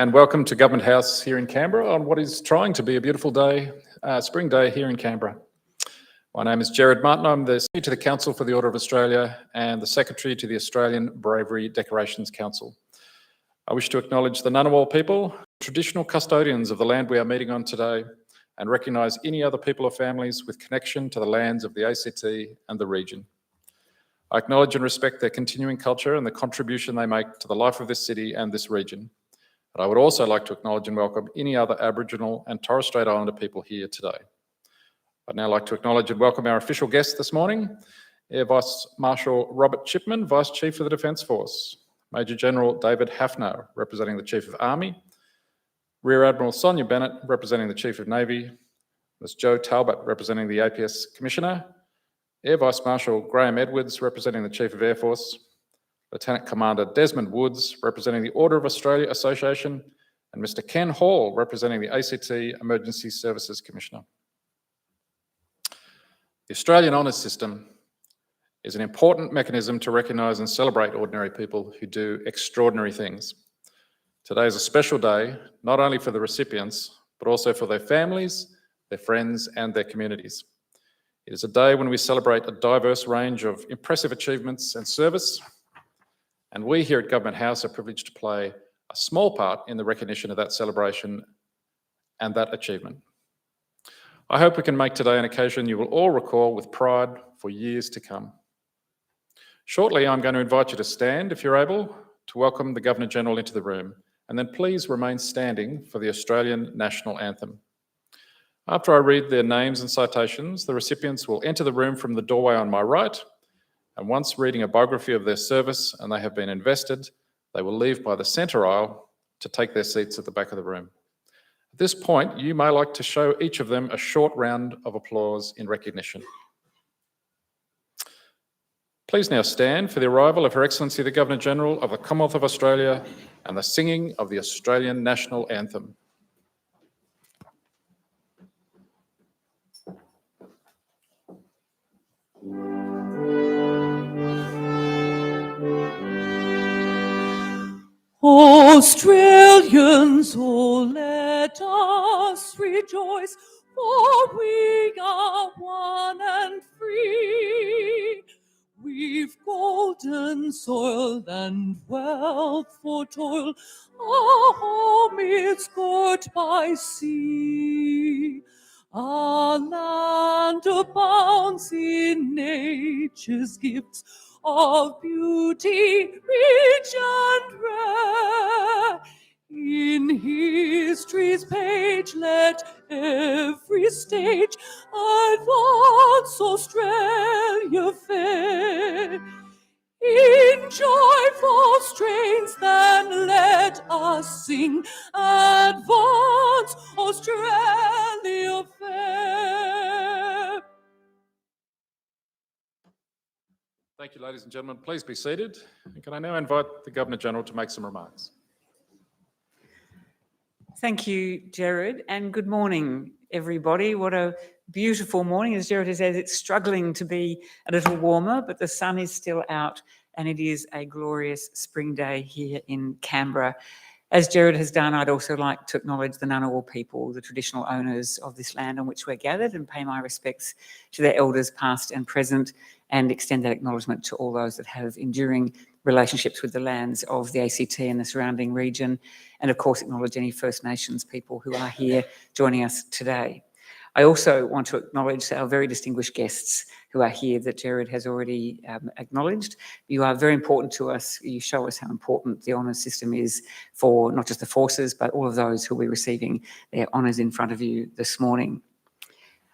and welcome to Government House here in Canberra on what is trying to be a beautiful day, spring day here in Canberra. My name is Gerard Martin. I'm the Secretary to the Council for the Order of Australia and the Secretary to the Australian Bravery Decorations Council. I wish to acknowledge the Ngunnawal people, traditional custodians of the land we are meeting on today, and recognise any other people or families with connection to the lands of the ACT and the region. I acknowledge and respect their continuing culture and the contribution they make to the life of this city and this region. But I would also like to acknowledge and welcome any other Aboriginal and Torres Strait Islander people here today. I'd now like to acknowledge and welcome our official guest this morning, Air Vice Marshal Robert Chipman, Vice Chief of the Defence Force, Major General David Hafner, representing the Chief of Army, Rear Admiral Sonia Bennett, representing the Chief of Navy, Ms Joe Talbot, representing the APS Commissioner, Air Vice Marshal Graham Edwards, representing the Chief of Air Force, Lieutenant Commander Desmond Woods, representing the Order of Australia Association, and Mr Ken Hall, representing the ACT Emergency Services Commissioner. The Australian Honours System is an important mechanism to recognise and celebrate ordinary people who do extraordinary things. Today is a special day, not only for the recipients, but also for their families, their friends, and their communities. It is a day when we celebrate a diverse range of impressive achievements and service, and we here at Government House are privileged to play a small part in the recognition of that celebration and that achievement. I hope we can make today an occasion you will all recall with pride for years to come. Shortly, I'm going to invite you to stand, if you're able, to welcome the Governor-General into the room, and then please remain standing for the Australian National Anthem. After I read their names and citations, the recipients will enter the room from the doorway on my right, and once reading a biography of their service and they have been invested, they will leave by the centre aisle to take their seats at the back of the room. At this point, you may like to show each of them a short round of applause in recognition. Please now stand for the arrival of Her Excellency the Governor-General of the Commonwealth of Australia and the singing of the Australian National Anthem. Australians, oh, let us rejoice, for we are one and free. We've golden soil and wealth for toil, our home is girt by sea. Our land abounds in nature's gifts, of beauty rich and rare. In history's page let every stage advance Australia fair. In joyful strains then let us sing, advance Australia fair. Thank you, ladies and gentlemen. Please be seated. And can I now invite the Governor-General to make some remarks? Thank you, Gerard, and good morning, everybody. What a beautiful morning. As Gerard has said, it's struggling to be a little warmer, but the sun is still out and it is a glorious spring day here in Canberra. As Gerard has done, I'd also like to acknowledge the Ngunnawal people, the traditional owners of this land on which we're gathered, and pay my respects to their elders past and present, and extend that acknowledgement to all those that have enduring relationships with the lands of the ACT and the surrounding region, and of course acknowledge any First Nations people who are here joining us today. I also want to acknowledge our very distinguished guests who are here that Gerard has already acknowledged. You are very important to us. You show us how important the honours system is for not just the forces, but all of those who will be receiving their honours in front of you this morning.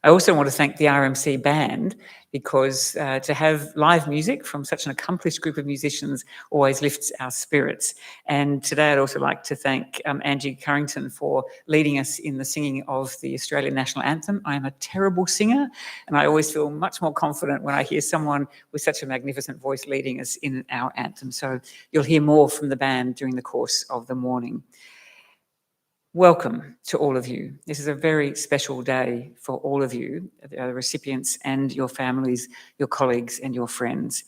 I also want to thank the RMC band because to have live music from such an accomplished group of musicians always lifts our spirits. And today I'd also like to thank Angie Currington for leading us in the singing of the Australian National Anthem. I am a terrible singer and I always feel much more confident when I hear someone with such a magnificent voice leading us in our anthem. So you'll hear more from the band during the course of the morning. Welcome to all of you. This is a very special day for all of you, the recipients and your families, your colleagues and your friends.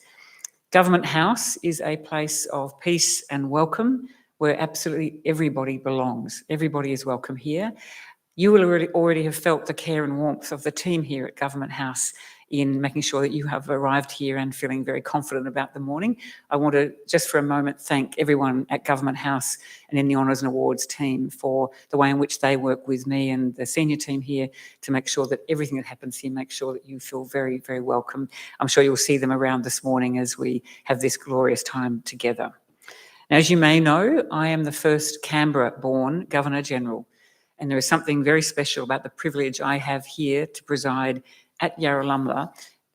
Government House is a place of peace and welcome where absolutely everybody belongs. Everybody is welcome here. You will already have felt the care and warmth of the team here at Government House in making sure that you have arrived here and feeling very confident about the morning. I want to, just for a moment, thank everyone at Government House and in the Honours and Awards team for the way in which they work with me and the senior team here to make sure that everything that happens here makes sure that you feel very, very welcome. I'm sure you'll see them around this morning as we have this glorious time together. Now, as you may know, I am the first Canberra-born Governor-General, and there is something very special about the privilege I have here to preside at Yarralumla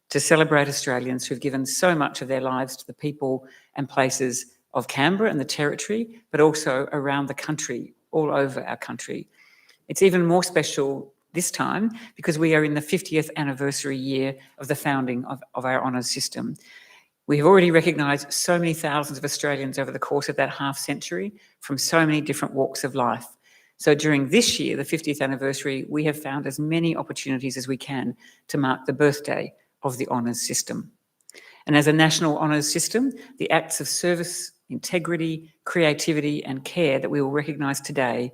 to celebrate Australians who've given so much of their lives to the people and places of Canberra and the Territory, but also around the country, all over our country. It's even more special this time because we are in the 50th anniversary year of the founding of our honours system. We have already recognised so many thousands of Australians over the course of that half century from so many different walks of life. So during this year, the 50th anniversary, we have found as many opportunities as we can to mark the birthday of the honours system. And as a national honours system, the acts of service, integrity, creativity and care that we will recognise today,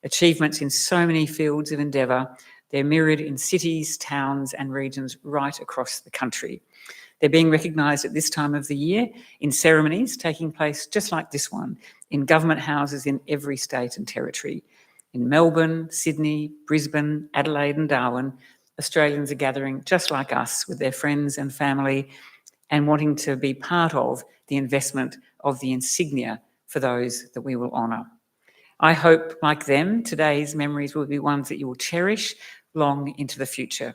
achievements in so many fields of endeavour, they're mirrored in cities, towns and regions right across the country. They're being recognised at this time of the year in ceremonies taking place just like this one, in government houses in every state and territory. In Melbourne, Sydney, Brisbane, Adelaide and Darwin, Australians are gathering just like us with their friends and family and wanting to be part of the investment of the insignia for those that we will honour. I hope, like them, today's memories will be ones that you will cherish long into the future.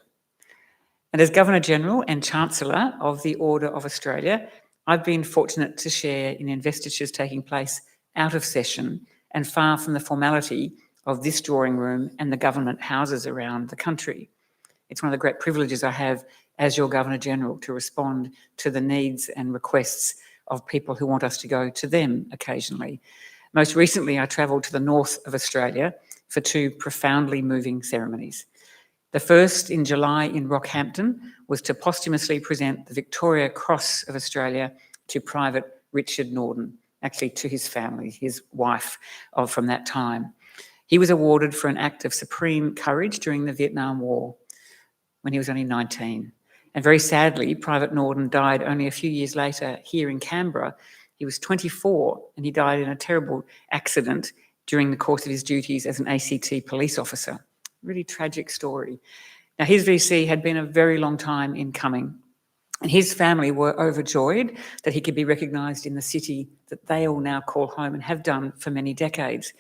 And as Governor-General and Chancellor of the Order of Australia, I've been fortunate to share in investitures taking place out of session and far from the formality of this drawing room and the government houses around the country. It's one of the great privileges I have as your Governor-General to respond to the needs and requests of people who want us to go to them occasionally. Most recently, I travelled to the north of Australia for two profoundly moving ceremonies. The first in July in Rockhampton was to posthumously present the Victoria Cross of Australia to Private Richard Norden, actually to his family, his wife from that time. He was awarded for an act of supreme courage during the Vietnam War when he was only 19. And very sadly, Private Norden died only a few years later here in Canberra. He was 24 and he died in a terrible accident during the course of his duties as an ACT police officer. Really tragic story. Now, his VC had been a very long time in coming, and his family were overjoyed that he could be recognised in the city that they all now call home and have done for many decades.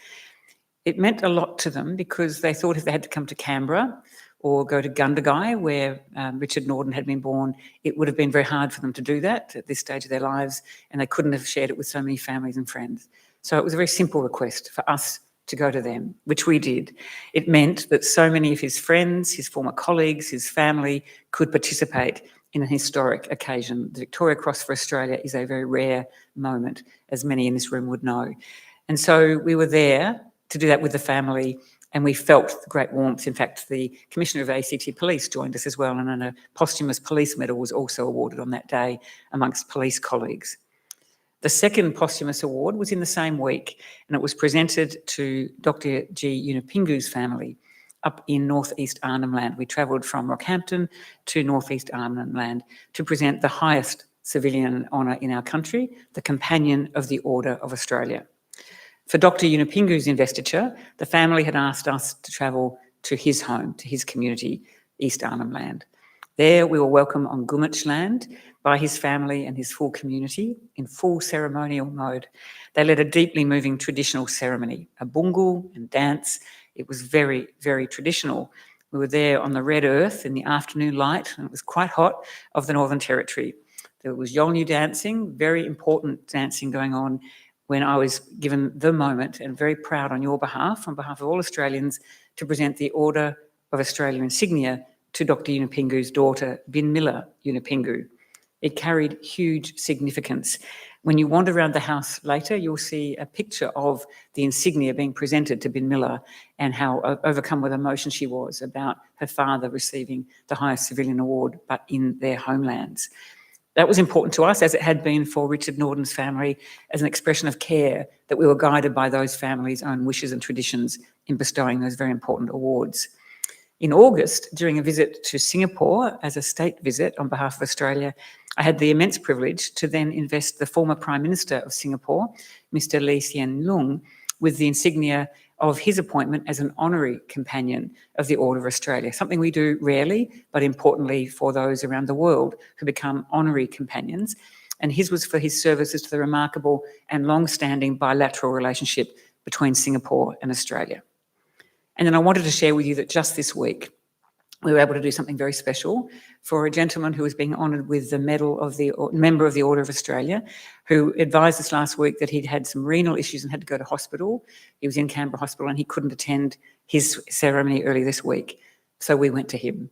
It meant a lot to them because they thought if they had to come to Canberra or go to Gundagai, where Richard Norden had been born, it would have been very hard for them to do that at this stage of their lives, and they couldn't have shared it with so many families and friends. So it was a very simple request for us to go to them, which we did. It meant that so many of his friends, his former colleagues, his family could participate in an historic occasion. The Victoria Cross for Australia is a very rare moment, as many in this room would know. And so we were there to do that with the family, and we felt the great warmth. In fact, the Commissioner of ACT Police joined us as well, and a posthumous police medal was also awarded on that day amongst police colleagues. The second posthumous award was in the same week, and it was presented to Dr. G. Yunupingu's family up in northeast Arnhem Land. We travelled from Rockhampton to northeast Arnhem Land to present the highest civilian honour in our country, the Companion of the Order of Australia. For Dr. Yunupingu's investiture, the family had asked us to travel to his home, to his community, East Arnhem Land. There we were welcomed on Gummidge land by his family and his full community in full ceremonial mode. They led a deeply moving traditional ceremony, a bungal and dance. It was very, very traditional. We were there on the red earth in the afternoon light, and it was quite hot, of the Northern Territory. There was Yolngu dancing, very important dancing going on, when I was given the moment, and very proud on behalf of all Australians, to present the Order of Australia insignia to Dr. Yunupingu's daughter, Bin Miller Yunupingu. It carried huge significance. When you wander around the house later, you'll see a picture of the insignia being presented to Bin Miller and how overcome with emotion she was about her father receiving the highest civilian award, but in their homelands. That was important to us, as it had been for Richard Norden's family, as an expression of care, that we were guided by those families' own wishes and traditions in bestowing those very important awards. In August, during a visit to Singapore as a state visit on behalf of Australia, I had the immense privilege to then invest the former Prime Minister of Singapore, Mr. Lee Hsien Loong, with the insignia of his appointment as an honorary companion of the Order of Australia, something we do rarely, but importantly for those around the world who become honorary companions. And his was for his services to the remarkable and long-standing bilateral relationship between Singapore and Australia. And then I wanted to share with you that just this week, we were able to do something very special for a gentleman who was being honoured with the medal of the Member of the Order of Australia, who advised us last week that he'd had some renal issues and had to go to hospital. He was in Canberra Hospital and he couldn't attend his ceremony early this week. So we went to him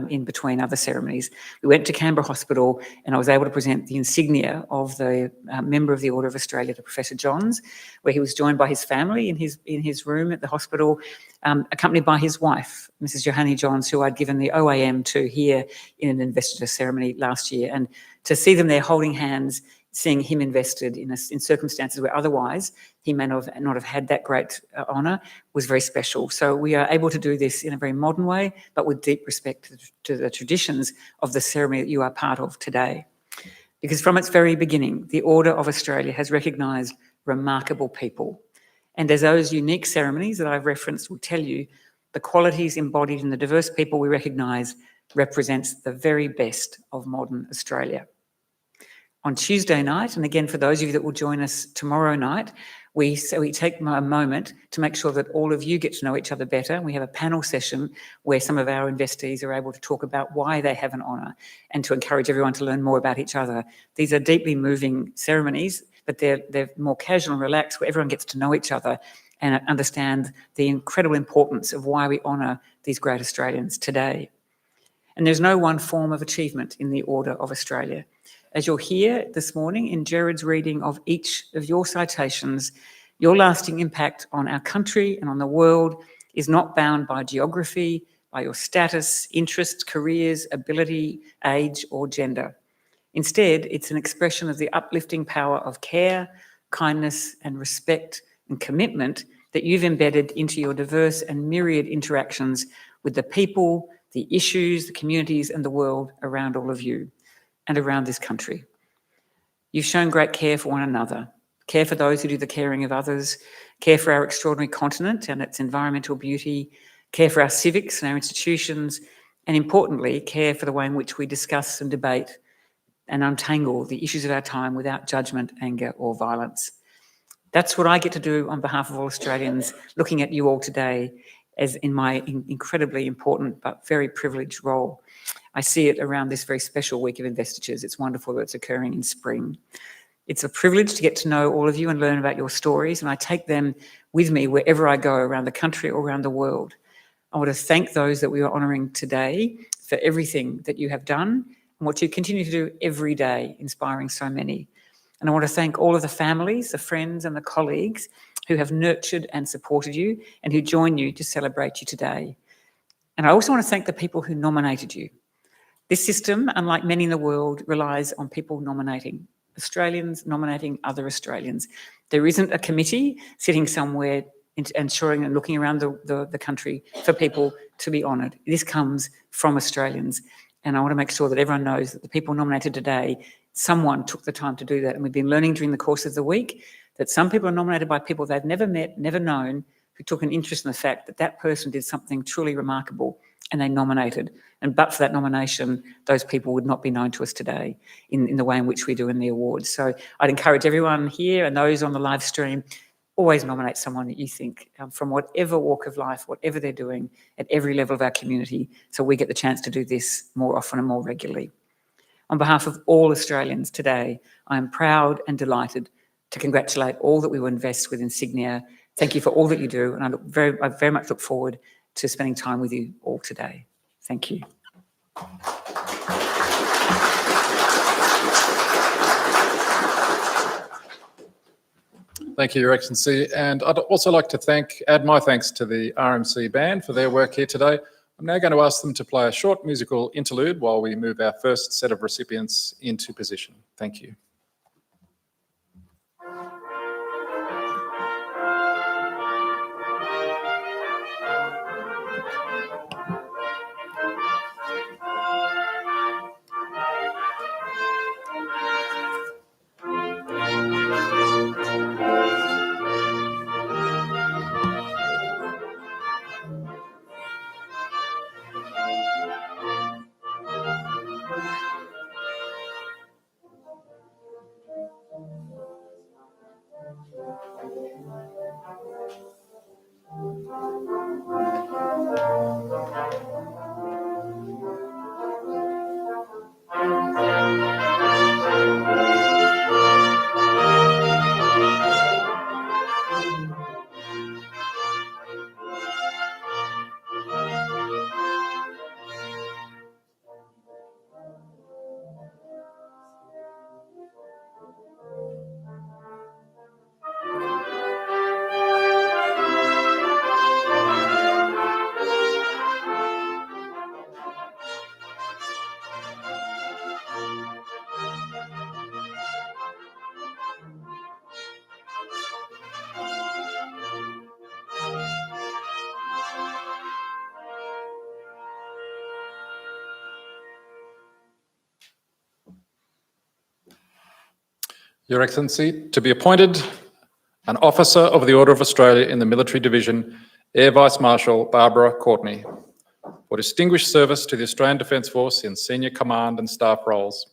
in between other ceremonies. We went to Canberra Hospital and I was able to present the insignia of the Member of the Order of Australia to Professor Johns, where he was joined by his family in his room at the hospital, accompanied by his wife, Mrs. Johanny Johns, who I'd given the OAM to here in an investiture ceremony last year. And to see them there holding hands, seeing him invested in circumstances where otherwise he may not have had that great honour, was very special. So we are able to do this in a very modern way, but with deep respect to the traditions of the ceremony that you are part of today. Because from its very beginning, the Order of Australia has recognised remarkable people. And as those unique ceremonies that I've referenced will tell you, the qualities embodied in the diverse people we recognise represents the very best of modern Australia. On Tuesday night, and again for those of you that will join us tomorrow night, we take a moment to make sure that all of you get to know each other better. We have a panel session where some of our investees are able to talk about why they have an honour and to encourage everyone to learn more about each other. These are deeply moving ceremonies, but they're more casual and relaxed, where everyone gets to know each other and understand the incredible importance of why we honour these great Australians today. And there's no one form of achievement in the Order of Australia. As you'll hear this morning in Jared's reading of each of your citations, your lasting impact on our country and on the world is not bound by geography, by your status, interests, careers, ability, age, or gender. Instead, it's an expression of the uplifting power of care, kindness, and respect and commitment that you've embedded into your diverse and myriad interactions with the people, the issues, the communities, and the world around all of you and around this country. You've shown great care for one another, care for those who do the caring of others, care for our extraordinary continent and its environmental beauty, care for our civics and our institutions, and importantly, care for the way in which we discuss and debate and untangle the issues of our time without judgment, anger, or violence. That's what I get to do on behalf of all Australians, looking at you all today as in my incredibly important but very privileged role. I see it around this very special week of investitures. It's wonderful that it's occurring in spring. It's a privilege to get to know all of you and learn about your stories, and I take them with me wherever I go around the country or around the world. I want to thank those that we are honouring today for everything that you have done and what you continue to do every day, inspiring so many. And I want to thank all of the families, the friends and the colleagues who have nurtured and supported you and who join you to celebrate you today. And I also want to thank the people who nominated you. This system, unlike many in the world, relies on people nominating, Australians nominating other Australians. There isn't a committee sitting somewhere ensuring and looking around the country for people to be honoured. This comes from Australians. And I want to make sure that everyone knows that the people nominated today, someone took the time to do that. And we've been learning during the course of the week that some people are nominated by people they've never met, never known, who took an interest in the fact that that person did something truly remarkable and they nominated. And but for that nomination, those people would not be known to us today in the way in which we do in the awards. So I'd encourage everyone here and those on the live stream, always nominate someone that you think from whatever walk of life, whatever they're doing at every level of our community, so we get the chance to do this more often and more regularly. On behalf of all Australians today, I am proud and delighted to congratulate all that we will invest with insignia. Thank you for all that you do, and I very much look forward to spending time with you all today. Thank you. Thank you, Your Excellency. And I'd also like to add my thanks to the RMC band for their work here today. I'm now going to ask them to play a short musical interlude while we move our first set of recipients into position. Thank you. Your Excellency, to be appointed an Officer of the Order of Australia in the Military Division, Air Vice Marshal Barbara Courtney, for distinguished service to the Australian Defence Force in senior command and staff roles.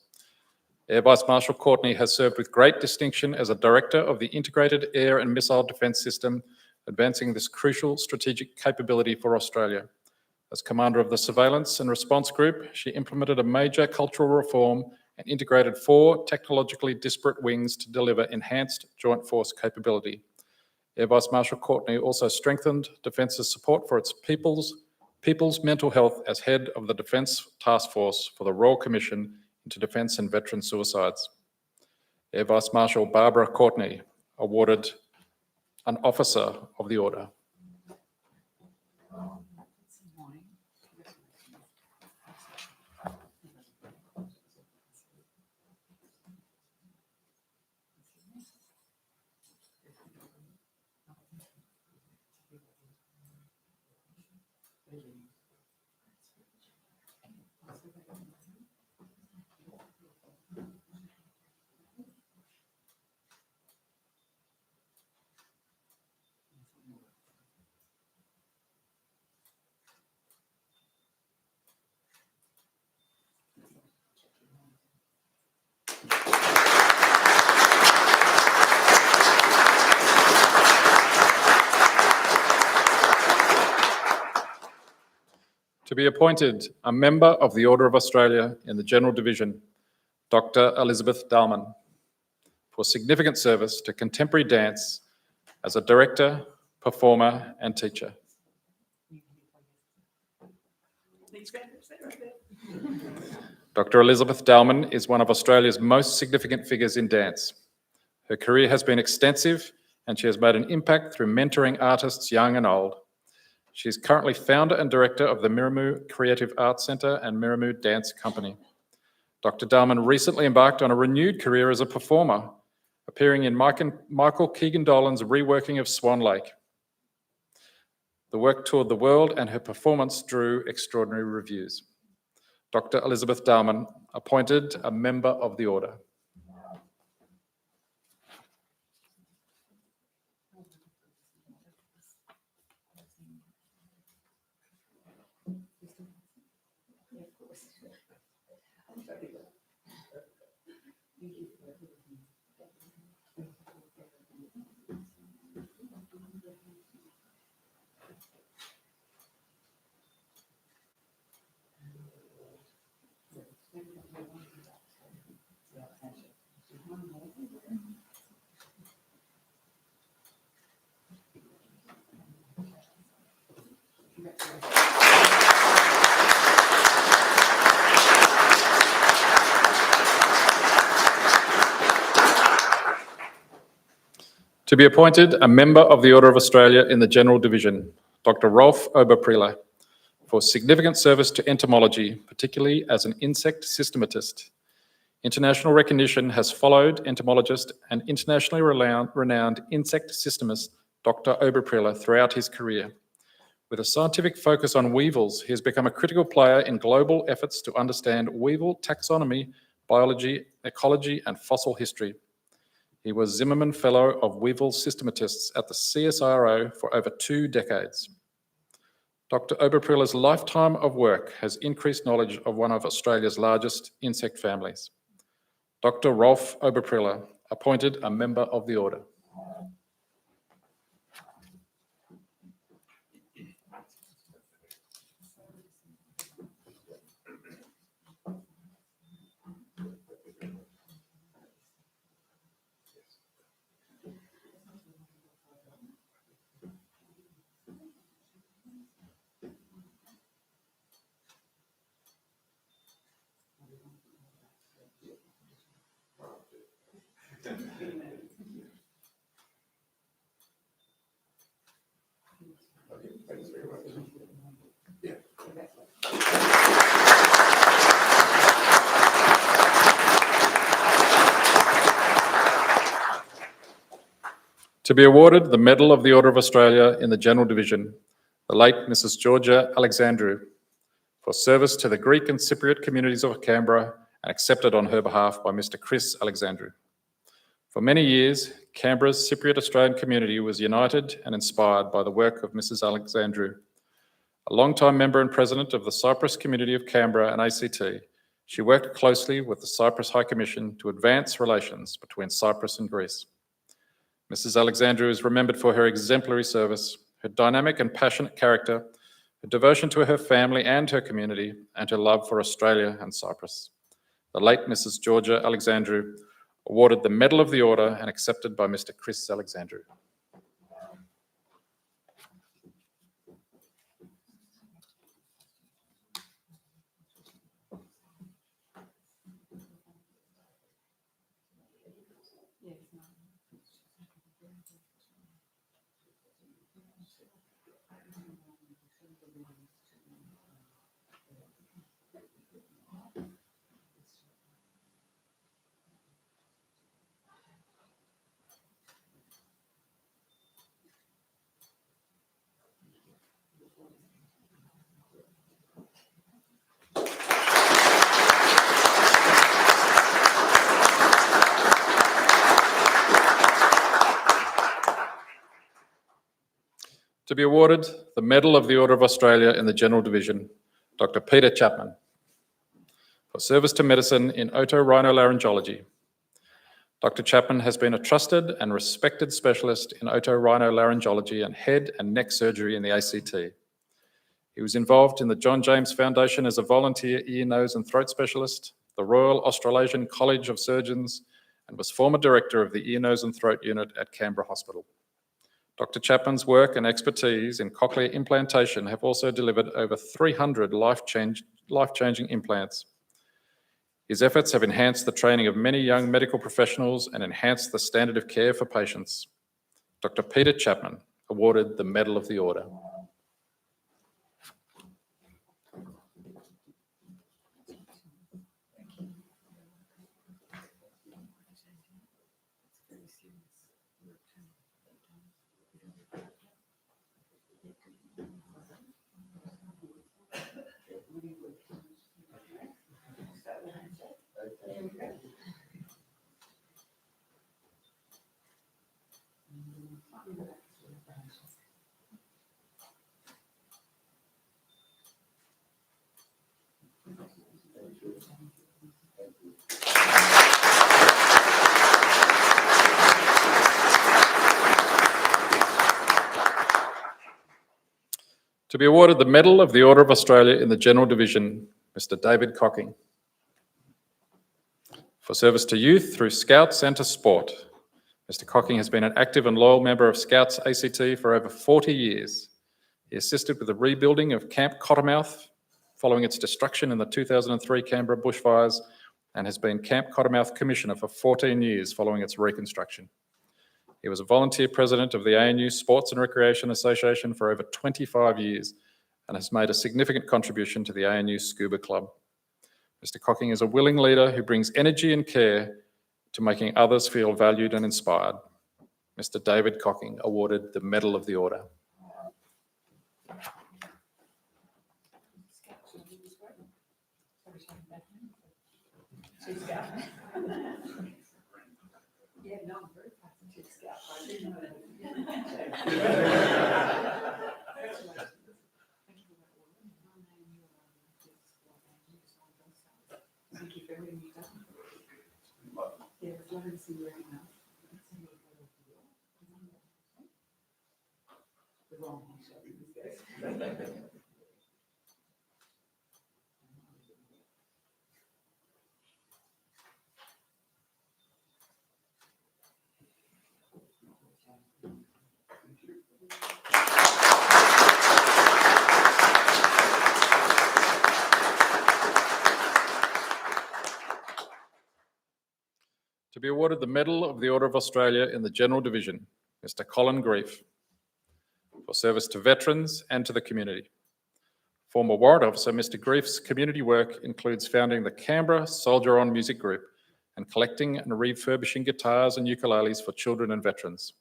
Air Vice Marshal Courtney has served with great distinction as a Director of the Integrated Air and Missile Defence System, advancing this crucial strategic capability for Australia. As Commander of the Surveillance and Response Group, she implemented a major cultural reform and integrated 4 technologically disparate wings to deliver enhanced joint force capability. Air Vice Marshal Courtney also strengthened Defence's support for its people's mental health as head of the Defence Task Force for the Royal Commission into Defence and Veteran Suicides. Air Vice Marshal Barbara Courtney, awarded an Officer of the Order. To be appointed a Member of the Order of Australia in the General Division, Dr. Elizabeth Dalman, for significant service to contemporary dance as a director, performer and teacher. Dr. Elizabeth Dalman is one of Australia's most significant figures in dance. Her career has been extensive and she has made an impact through mentoring artists young and old. She is currently founder and director of the Miramu Creative Arts Centre and Miramu Dance Company. Dr. Dalman recently embarked on a renewed career as a performer, appearing in Michael Keegan-Dolan's reworking of Swan Lake. The work toured the world and her performance drew extraordinary reviews. Dr. Elizabeth Dalman, appointed a Member of the Order. To be appointed a Member of the Order of Australia in the General Division, Dr. Rolf Oberpriller, for significant service to entomology, particularly as an insect systematist. International recognition has followed entomologist and internationally renowned insect systemist Dr. Oberpriller throughout his career. With a scientific focus on weevils, he has become a critical player in global efforts to understand weevil taxonomy, biology, ecology, and fossil history. He was Zimmerman Fellow of Weevil Systematists at the CSIRO for over 2 decades. Dr. Oberpriller's lifetime of work has increased knowledge of one of Australia's largest insect families. Dr. Rolf Oberpriller, appointed a member of the Order. To be awarded the Medal of the Order of Australia in the General Division, the late Mrs. Georgia Alexandru, for service to the Greek and Cypriot communities of Canberra and accepted on her behalf by Mr. Chris Alexandru. For many years, Canberra's Cypriot Australian community was united and inspired by the work of Mrs. Alexandru. A long-time member and president of the Cyprus community of Canberra and ACT, she worked closely with the Cyprus High Commission to advance relations between Cyprus and Greece. Mrs. Alexandru is remembered for her exemplary service, her dynamic and passionate character, her devotion to her family and her community, and her love for Australia and Cyprus. The late Mrs. Georgia Alexandru, awarded the Medal of the Order and accepted by Mr. Chris Alexandru. To be awarded the Medal of the Order of Australia in the General Division, Dr. Peter Chapman, for service to medicine in otorhinolaryngology. Dr. Chapman has been a trusted and respected specialist in otorhinolaryngology and head and neck surgery in the ACT. He was involved in the John James Foundation as a volunteer ear, nose and throat specialist, the Royal Australasian College of Surgeons, and was former director of the Ear, Nose and Throat Unit at Canberra Hospital. Dr. Chapman's work and expertise in cochlear implantation have also delivered over 300 life-changing implants. His efforts have enhanced the training of many young medical professionals and enhanced the standard of care for patients. Dr. Peter Chapman, awarded the Medal of the Order. To be awarded the Medal of the Order of Australia in the General Division, Mr. David Cocking, for service to youth through Scouts and to sport. Mr. Cocking has been an active and loyal member of Scouts ACT for over 40 years. He assisted with the rebuilding of Camp Cottermouth following its destruction in the 2003 Canberra bushfires and has been Camp Cottermouth Commissioner for 14 years following its reconstruction. He was a volunteer president of the ANU Sports and Recreation Association for over 25 years and has made a significant contribution to the ANU Scuba Club. Mr. Cocking is a willing leader who brings energy and care to making others feel valued and inspired. Mr. David Cocking, awarded the Medal of the Order. Thank you for everything you've done. Yeah, it's lovely to see you recognised. The wrong shot in this case. To be awarded the Medal of the Order of Australia in the General Division, Mr. Colin Grief, for service to veterans and to the community. Former warrant officer Mr. Grief's community work includes founding the Canberra Soldier On music group and collecting and refurbishing guitars and ukuleles for children and veterans.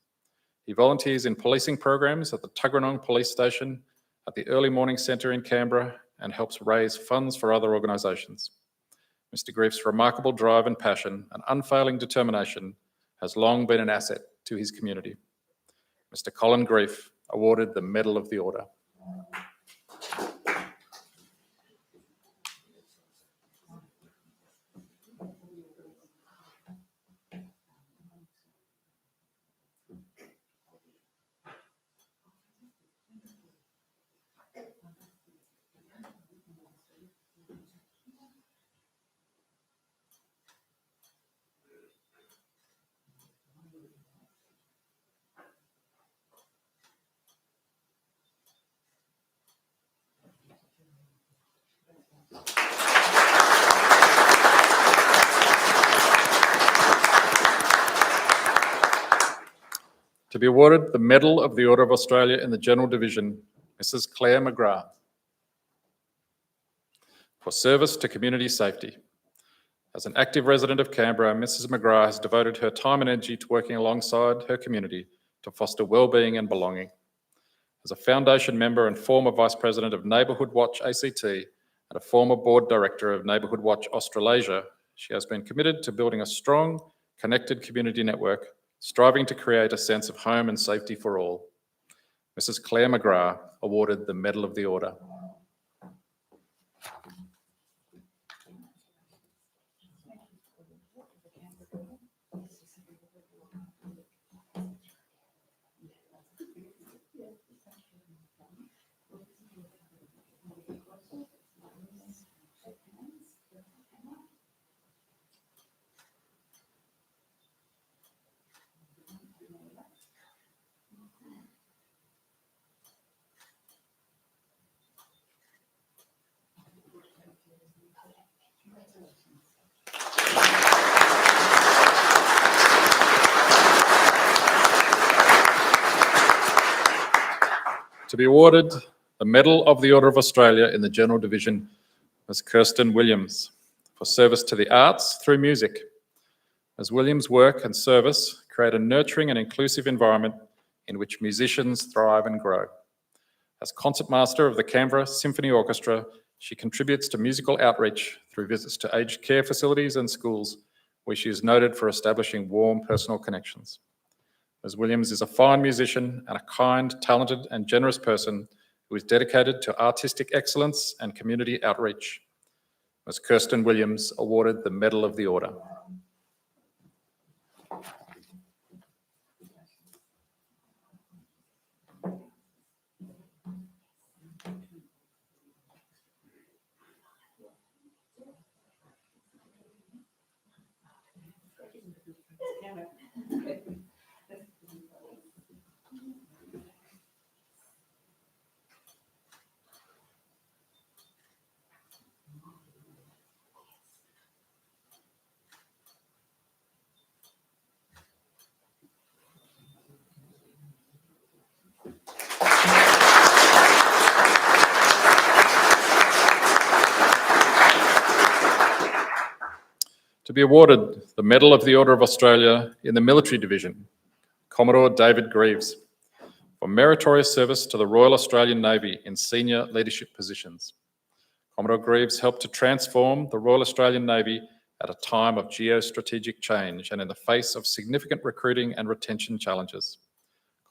He volunteers in policing programs at the Tuggeranong Police Station, at the Early Morning Centre in Canberra, and helps raise funds for other organisations. Mr. Grief's remarkable drive and passion and unfailing determination has long been an asset to his community. Mr. Colin Grief, awarded the Medal of the Order. To be awarded the Medal of the Order of Australia in the General Division, Mrs. Claire McGrath, for service to community safety. As an active resident of Canberra, Mrs. McGrath has devoted her time and energy to working alongside her community to foster well-being and belonging. As a foundation member and former Vice President of Neighbourhood Watch ACT and a former Board Director of Neighbourhood Watch Australasia, she has been committed to building a strong, connected community network, striving to create a sense of home and safety for all. Mrs. Claire McGrath, awarded the Medal of the Order. To be awarded the Medal of the Order of Australia in the General Division, Ms. Kirsten Williams, for service to the arts through music. Ms. Williams' work and service create a nurturing and inclusive environment in which musicians thrive and grow. As concertmaster of the Canberra Symphony Orchestra, she contributes to musical outreach through visits to aged care facilities and schools, where she is noted for establishing warm personal connections. Ms. Williams is a fine musician and a kind, talented and generous person who is dedicated to artistic excellence and community outreach. Ms. Kirsten Williams, awarded the Medal of the Order. be awarded the Medal of the Order of Australia in the Military Division, Commodore David Greaves, for meritorious service to the Royal Australian Navy in senior leadership positions. Commodore Greaves helped to transform the Royal Australian Navy at a time of geostrategic change and in the face of significant recruiting and retention challenges.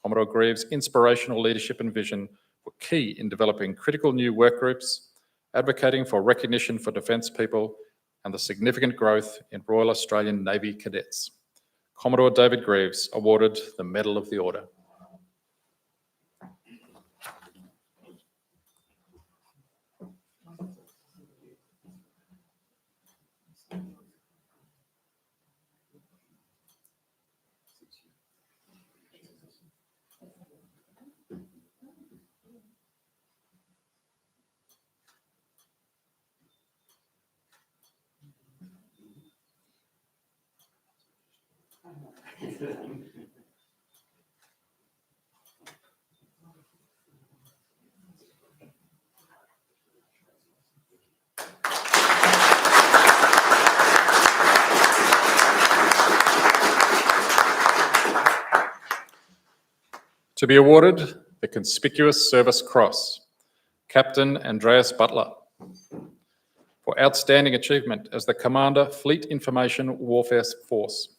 Commodore Greaves' inspirational leadership and vision were key in developing critical new work groups, advocating for recognition for Defence people, and the significant growth in Royal Australian Navy cadets. Commodore David Greaves awarded the Medal of the Order. To be awarded the Conspicuous Service Cross, Captain Andreas Butler, for outstanding achievement as the Commander, Fleet Information Warfare Force.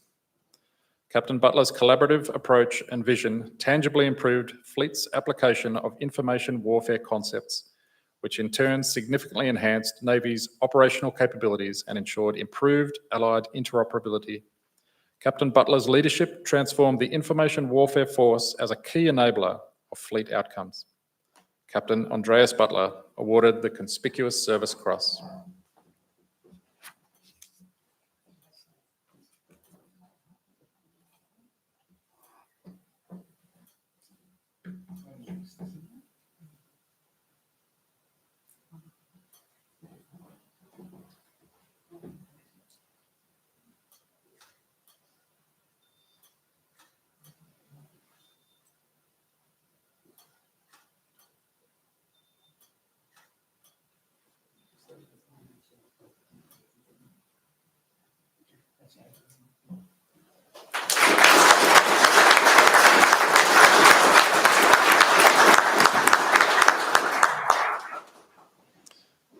Captain Butler's collaborative approach and vision tangibly improved Fleet's application of information warfare concepts, which in turn significantly enhanced Navy's operational capabilities and ensured improved Allied interoperability. Captain Butler's leadership transformed the Information Warfare Force as a key enabler of fleet outcomes. Captain Andreas Butler awarded the Conspicuous Service Cross.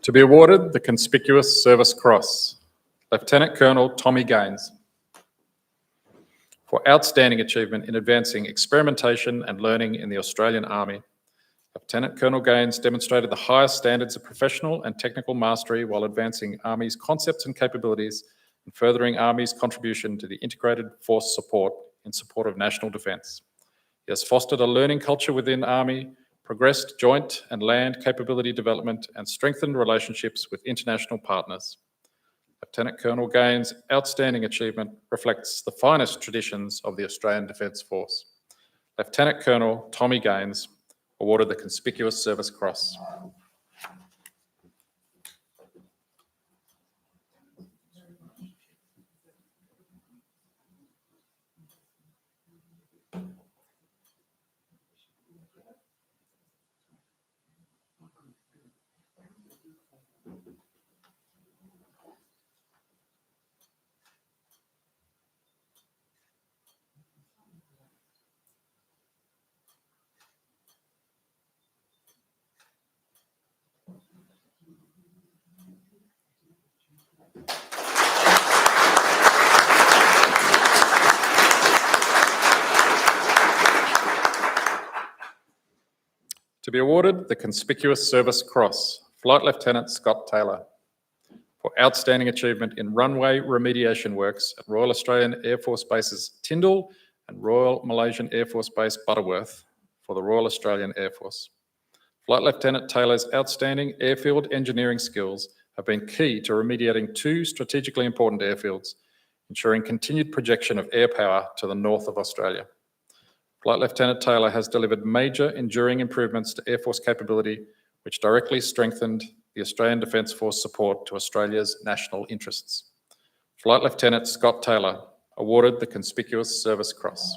To be awarded the Conspicuous Service Cross, Lieutenant Colonel Tommy Gaines, for outstanding achievement in advancing experimentation and learning in the Australian Army. Lieutenant Colonel Gaines demonstrated the highest standards of professional and technical mastery while advancing Army's concepts and capabilities and furthering Army's contribution to the integrated force support in support of national defence. He has fostered a learning culture within Army, progressed joint and land capability development, and strengthened relationships with international partners. Lieutenant Colonel Gaines' outstanding achievement reflects the finest traditions of the Australian Defence Force. Lieutenant Colonel Tommy Gaines awarded the Conspicuous Service Cross. To be awarded the Conspicuous Service Cross, Flight Lieutenant Scott Taylor, for outstanding achievement in runway remediation works at Royal Australian Air Force Bases Tyndall and Royal Malaysian Air Force Base Butterworth for the Royal Australian Air Force. Flight Lieutenant Taylor's outstanding airfield engineering skills have been key to remediating two strategically important airfields, ensuring continued projection of air power to the north of Australia. Flight Lieutenant Taylor has delivered major enduring improvements to Air Force capability, which directly strengthened the Australian Defence Force support to Australia's national interests. Flight Lieutenant Scott Taylor awarded the Conspicuous Service Cross.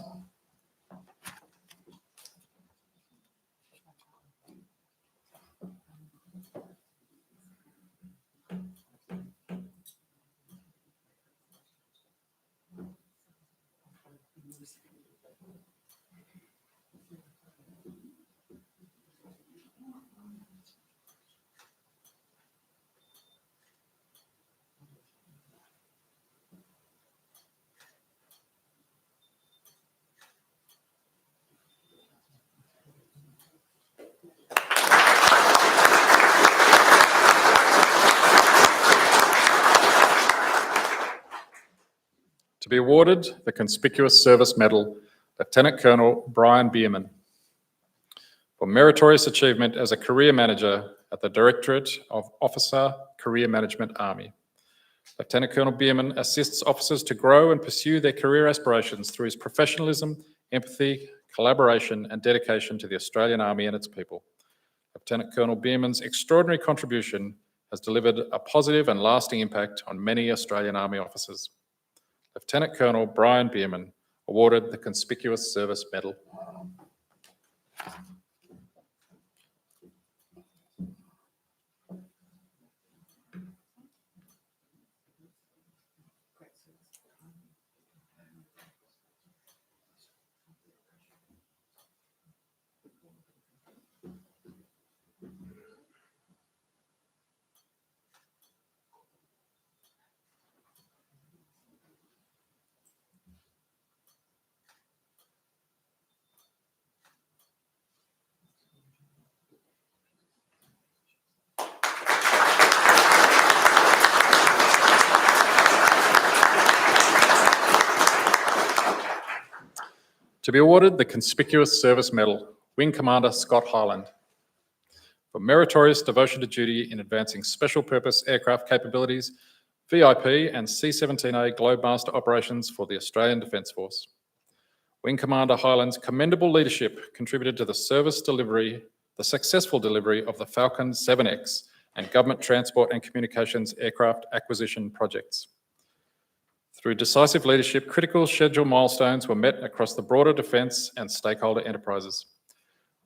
To be awarded the Conspicuous Service Medal, Lieutenant Colonel Brian Bierman, for meritorious achievement as a career manager at the Directorate of Officer Career Management Army. Lieutenant Colonel Bierman assists officers to grow and pursue their career aspirations through his professionalism, empathy, collaboration, and dedication to the Australian Army and its people. Lieutenant Colonel Bierman's extraordinary contribution has delivered a positive and lasting impact on many Australian Army officers. Lieutenant Colonel Brian Bierman, awarded the Conspicuous Service Medal. To be awarded the Conspicuous Service Medal, Wing Commander Scott Hyland, for meritorious devotion to duty in advancing special purpose aircraft capabilities, VIP and C-17A Globemaster operations for the Australian Defence Force. Wing Commander Hyland's commendable leadership contributed to the successful delivery of the Falcon 7X and government transport and communications aircraft acquisition projects. Through decisive leadership, critical schedule milestones were met across the broader defence and stakeholder enterprises.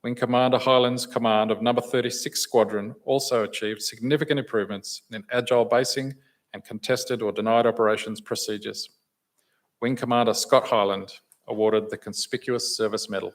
Wing Commander Hyland's command of No. 36 Squadron also achieved significant improvements in agile basing and contested or denied operations procedures. Wing Commander Scott Hyland, awarded the Conspicuous Service Medal.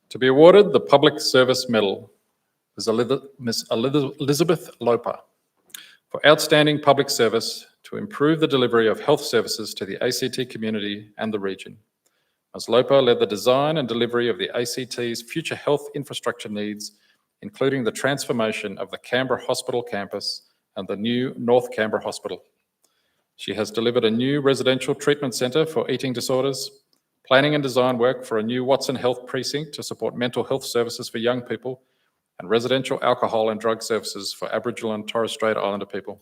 To be awarded the Public Service Medal is Ms. Elizabeth Loper for outstanding public service to improve the delivery of health services to the ACT community and the region. Ms. Loper led the design and delivery of the ACT's future health infrastructure needs, including the transformation of the Canberra Hospital campus and the new North Canberra Hospital. She has delivered a new residential treatment centre for eating disorders, planning and design work for a new Watson Health precinct to support mental health services for young people, and residential alcohol and drug services for Aboriginal and Torres Strait Islander people.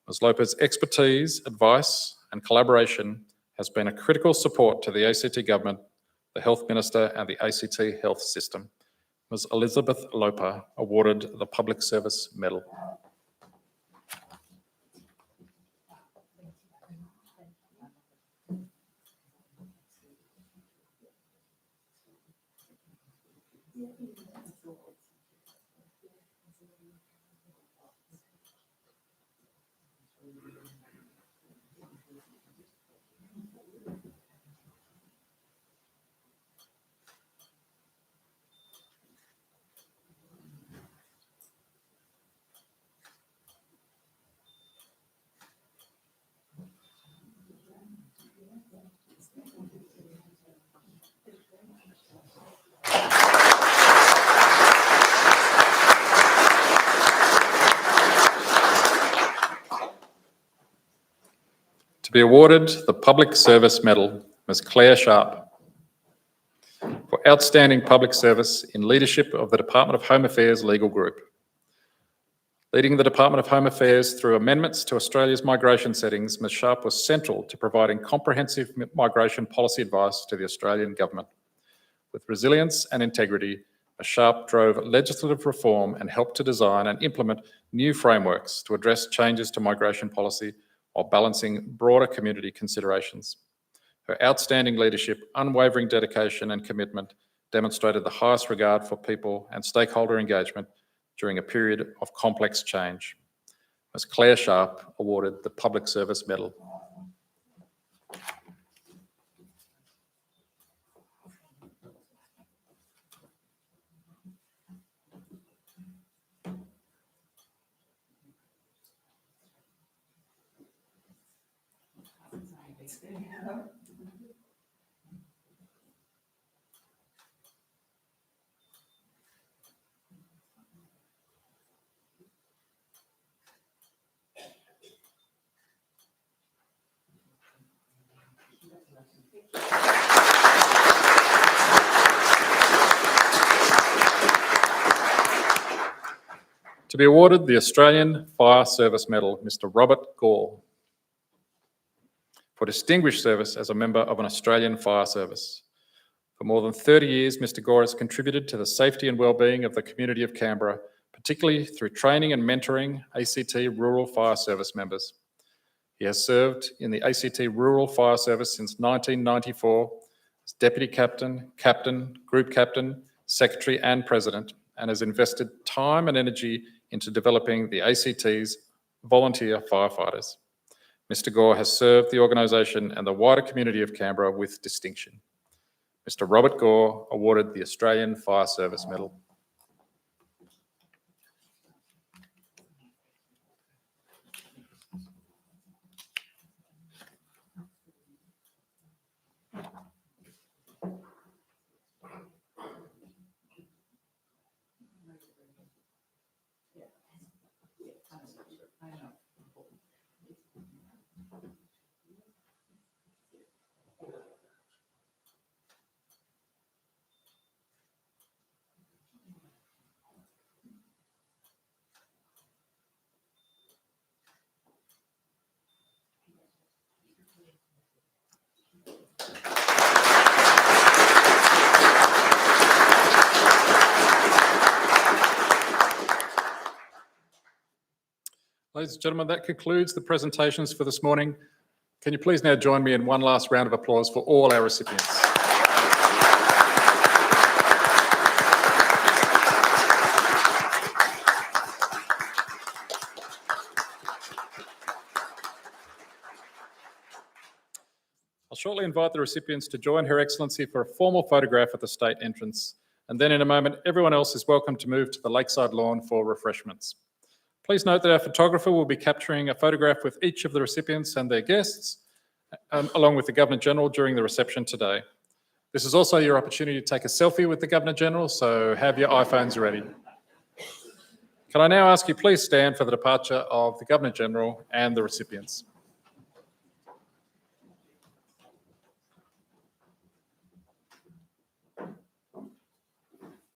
Ms. Loper's expertise, advice, and collaboration has been a critical support to the ACT Government, the Health Minister, and the ACT Health System. Ms. Elizabeth Loper, awarded the Public Service Medal. To be awarded the Public Service Medal, Ms Claire Sharp, for outstanding public service in leadership of the Department of Home Affairs Legal Group. Leading the Department of Home Affairs through amendments to Australia's migration settings, Ms Sharp was central to providing comprehensive migration policy advice to the Australian Government. With resilience and integrity, Ms Sharp drove legislative reform and helped to design and implement new frameworks to address changes to migration policy while balancing broader community considerations. Her outstanding leadership, unwavering dedication and commitment demonstrated the highest regard for people and stakeholder engagement during a period of complex change. Ms Claire Sharp awarded the Public Service Medal. To be awarded the Australian Fire Service Medal, Mr Robert Gore, for distinguished service as a member of an Australian fire service. For more than 30 years, Mr Gore has contributed to the safety and wellbeing of the community of Canberra, particularly through training and mentoring ACT Rural Fire Service members. He has served in the ACT Rural Fire Service since 1994 as Deputy Captain, Captain, Group Captain, Secretary and President, and has invested time and energy into developing the ACT's volunteer firefighters. Mr Gore has served the organisation and the wider community of Canberra with distinction. Mr Robert Gore awarded the Australian Fire Service Medal. Ladies and gentlemen, that concludes the presentations for this morning. Can you please now join me in one last round of applause for all our recipients? I'll shortly invite the recipients to join Her Excellency for a formal photograph at the state entrance, and then in a moment, everyone else is welcome to move to the lakeside lawn for refreshments. Please note that our photographer will be capturing a photograph with each of the recipients and their guests, along with the Governor-General during the reception today. This is also your opportunity to take a selfie with the Governor-General, so have your iPhones ready. Can I now ask you please stand for the departure of the Governor-General and the recipients?